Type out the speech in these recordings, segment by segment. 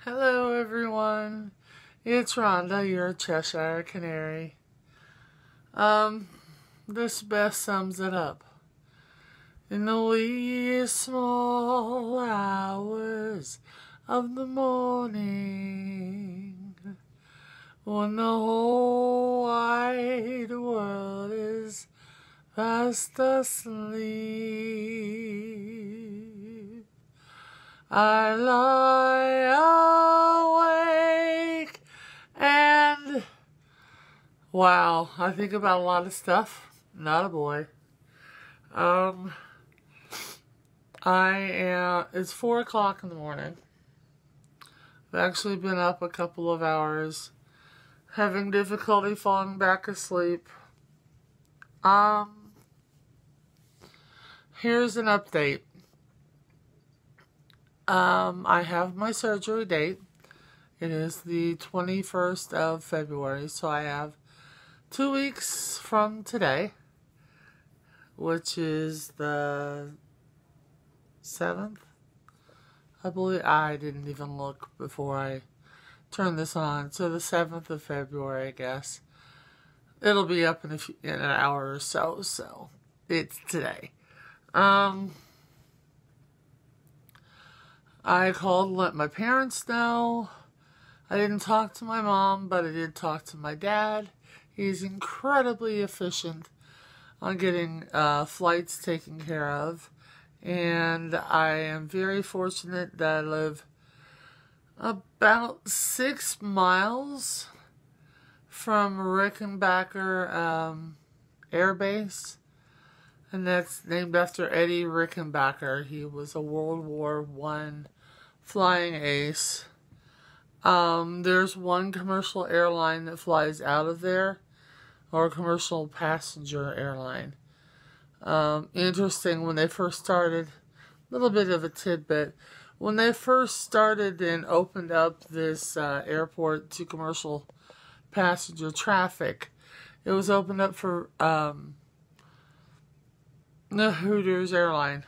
Hello everyone, it's Rhonda, your Cheshire Canary. This best sums it up. In the wee small hours of the morning, when the whole wide world is fast asleep, I lie awake and wow, I think about a lot of stuff. Not a boy. It's 4 o'clock in the morning. I've actually been up a couple of hours, having difficulty falling back asleep. Here's an update. I have my surgery date. It is the 21st of February, so I have 2 weeks from today, which is the 7th. I believe I didn't even look before I turned this on. So the 7th of February, I guess. It'll be up in an hour or so, so it's today. I called to let my parents know. I didn't talk to my mom, but I did talk to my dad. He's incredibly efficient on getting flights taken care of. And I am very fortunate that I live about 6 miles from Rickenbacker Air Base. And that's named after Eddie Rickenbacker. He was a World War I flying ace. There's one commercial airline that flies out of there, or a commercial passenger airline. Interesting, when they first started, a little bit of a tidbit, when they first started and opened up this airport to commercial passenger traffic, it was opened up for the Hooters airline.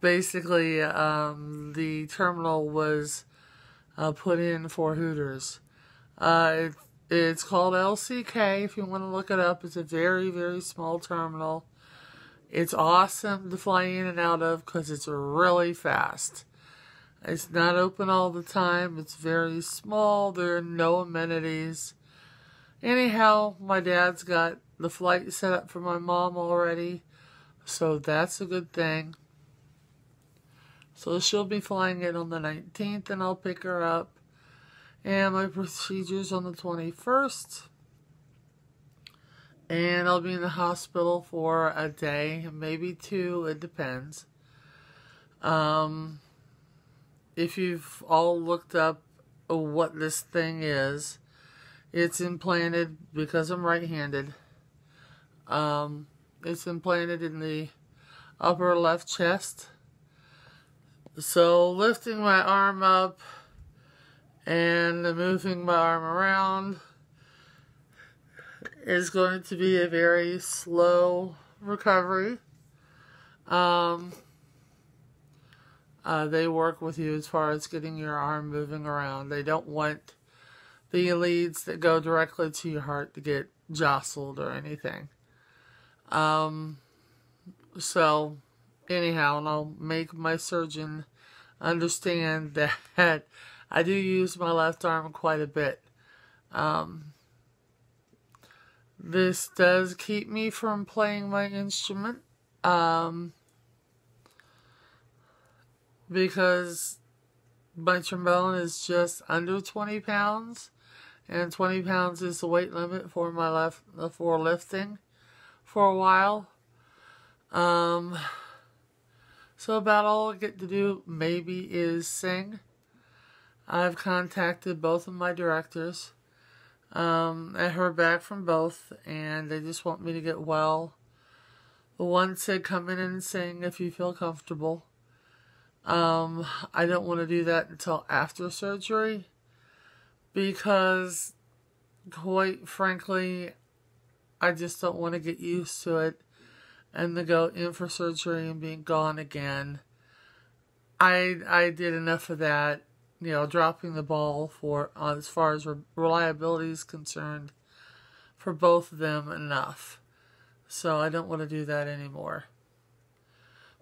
Basically, the terminal was put in for Hooters. It's called LCK, if you want to look it up. It's a very, very small terminal. It's awesome to fly in and out of because it's really fast. It's not open all the time. It's very small. There are no amenities. Anyhow, my dad's got the flight set up for my mom already, so that's a good thing. So she'll be flying in on the 19th, and I'll pick her up. And my procedure's on the 21st. And I'll be in the hospital for a day, maybe 2, it depends. If you've all looked up what this thing is, it's implanted, because I'm right-handed, it's implanted in the upper left chest. So lifting my arm up and moving my arm around is going to be a very slow recovery. They work with you as far as getting your arm moving around. They don't want the leads that go directly to your heart to get jostled or anything. So, anyhow, and I'll make my surgeon understand that I do use my left arm quite a bit. This does keep me from playing my instrument, because my trombone is just under 20 pounds, and 20 pounds is the weight limit for for lifting for a while. So about all I get to do maybe is sing. I've contacted both of my directors. I heard back from both, and they just want me to get well. The one said, come in and sing if you feel comfortable. I don't want to do that until after surgery, because quite frankly, I just don't want to get used to it and then go in for surgery and being gone again. I did enough of that dropping the ball for as far as reliability is concerned for both of them enough. So I don't want to do that anymore.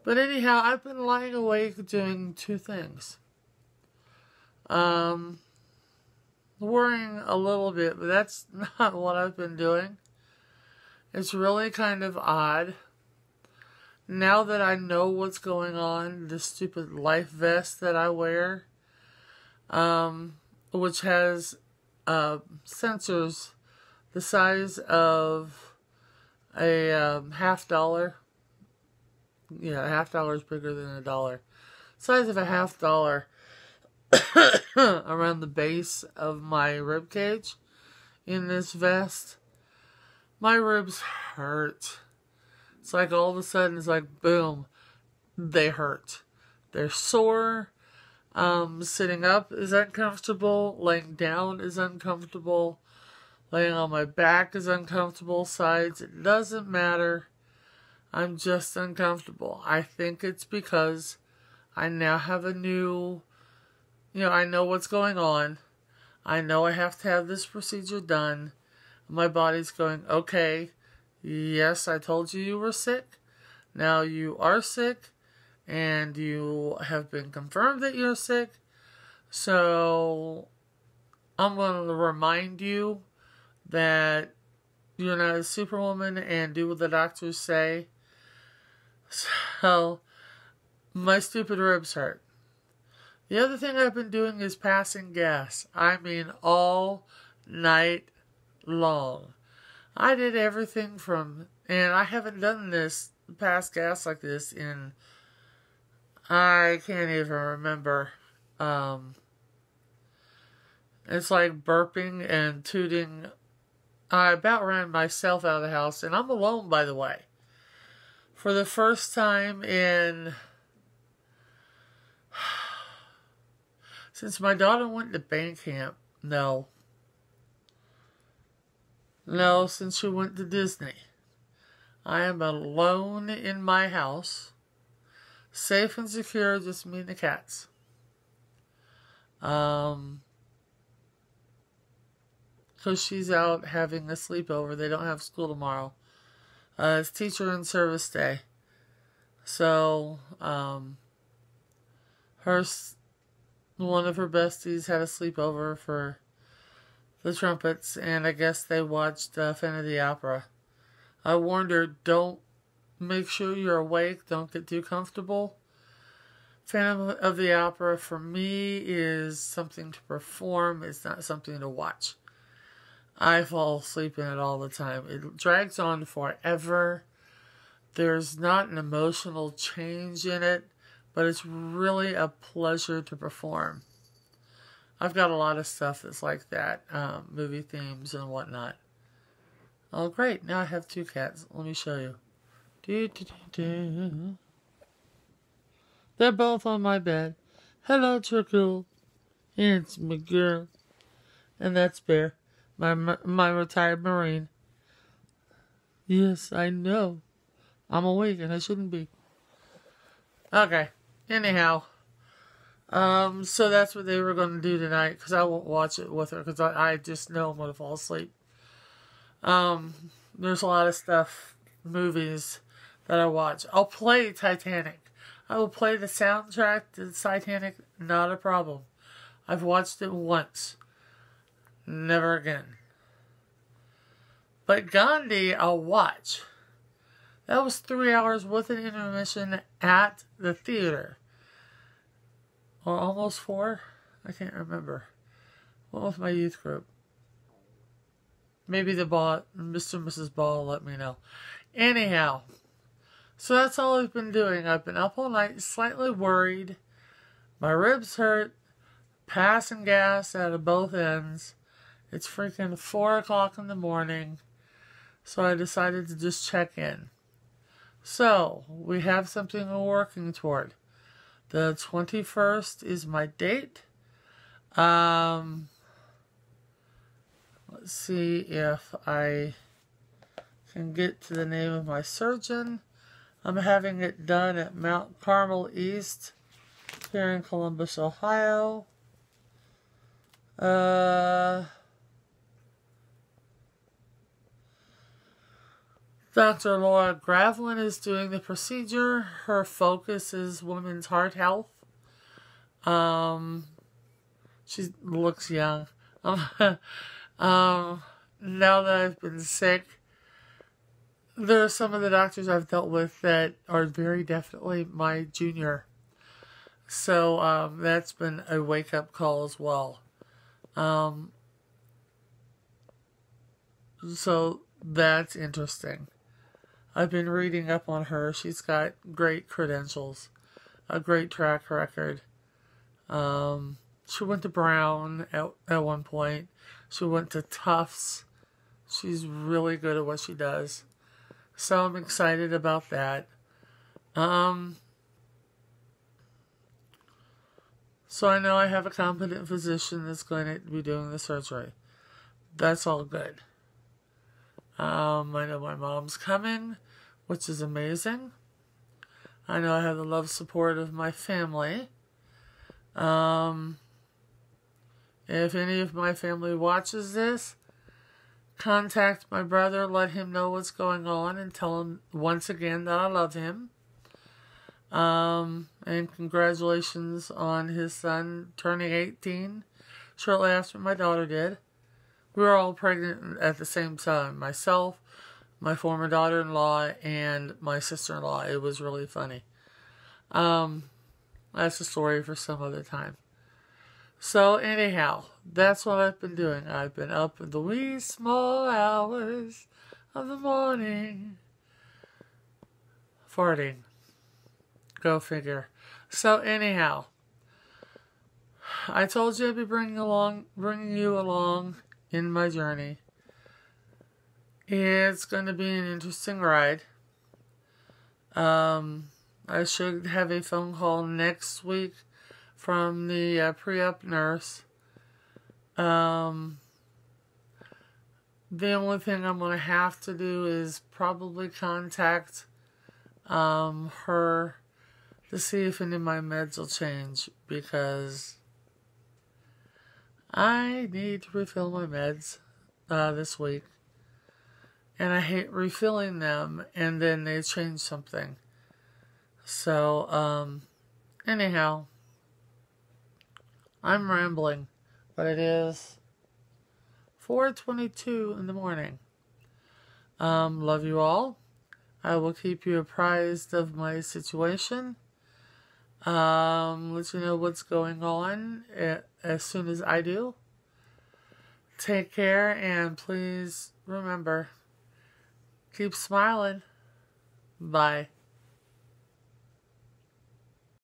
But anyhow, I've been lying awake doing two things. Worrying a little bit, but that's not what I've been doing. It's really kind of odd. Now that I know what's going on, the stupid life vest that I wear, which has sensors the size of a $50. Yeah, $50 is bigger than $1. Size of a $50 around the base of my rib cage in this vest. My ribs hurt. It's like all of a sudden, it's like, boom, they hurt. They're sore. Sitting up is uncomfortable. Laying down is uncomfortable. Laying on my back is uncomfortable. Sides, it doesn't matter. I'm just uncomfortable. I think it's because I now have a new, I know what's going on. I know I have to have this procedure done. My body's going, okay, yes, I told you you were sick. Now you are sick, and you have been confirmed that you're sick. So I'm going to remind you that you're not a superwoman and do what the doctors say. So my stupid ribs hurt. The other thing I've been doing is passing gas. I mean, all night long. I did everything from, and I haven't done this, pass gas like this in, I can't even remember. It's like burping and tooting. I about ran myself out of the house, and I'm alone, by the way. For the first time in, since my daughter went to band camp, no, since she went to Disney, I am alone in my house, safe and secure, just me and the cats. Because she's out having a sleepover. They don't have school tomorrow. It's teacher and service day. So, one of her besties had a sleepover for the trumpets, and I guess they watched Phantom of the Opera. I warned her, don't, make sure you're awake, don't get too comfortable. Phantom of the Opera, for me, is something to perform, it's not something to watch. I fall asleep in it all the time. It drags on forever. There's not an emotional change in it, but it's really a pleasure to perform. I've got a lot of stuff that's like that, movie themes and whatnot. Oh, great. Now I have two cats. Let me show you. They're both on my bed. Hello, Trickle. It's my girl. And that's Bear. My retired Marine. Yes, I know. I'm awake and I shouldn't be. Okay. Anyhow. So that's what they were going to do tonight, because I won't watch it with her, because I just know I'm going to fall asleep. There's a lot of stuff, movies, that I watch. I'll play Titanic. I will play the soundtrack to Titanic, not a problem. I've watched it once. Never again. But Gandhi, I'll watch. That was 3 hours with an intermission at the theater. Or almost 4? I can't remember. What was my youth group? Maybe the Mr. and Mrs. Ball let me know. Anyhow. So that's all I've been doing. I've been up all night, slightly worried. My ribs hurt. Passing gas out of both ends. It's freaking 4 o'clock in the morning. So I decided to just check in. So, we have something we're working toward. The 21st is my date. Let's see if I can get to the name of my surgeon. I'm having it done at Mount Carmel East here in Columbus, Ohio. Dr. Laura Gravlin is doing the procedure. Her focus is women's heart health. She looks young. Now that I've been sick, there are some of the doctors I've dealt with that are very definitely my junior. So that's been a wake-up call as well. So that's interesting. I've been reading up on her. She's got great credentials, a great track record. She went to Brown at one point. She went to Tufts. She's really good at what she does. So I'm excited about that. So I know I have a competent physician that's going to be doing the surgery. That's all good. I know my mom's coming, which is amazing. I know I have the love support of my family. If any of my family watches this, contact my brother, let him know what's going on, and tell him once again that I love him. And congratulations on his son turning 18 shortly after my daughter did. We were all pregnant at the same time. Myself, my former daughter-in-law, and my sister-in-law. It was really funny. That's a story for some other time. So anyhow, that's what I've been doing. I've been up in the wee small hours of the morning. Farting. Go figure. So anyhow, I told you I'd be bringing you along in my journey. It's going to be an interesting ride. I should have a phone call next week from the pre-op nurse. The only thing I'm going to have to do is probably contact her to see if any of my meds will change, because I need to refill my meds this week. And I hate refilling them and then they change something. So, anyhow, I'm rambling, but it is 4:22 in the morning. Love you all. I will keep you apprised of my situation. Let you know what's going on as soon as I do. Take care, and please remember, keep smiling. Bye.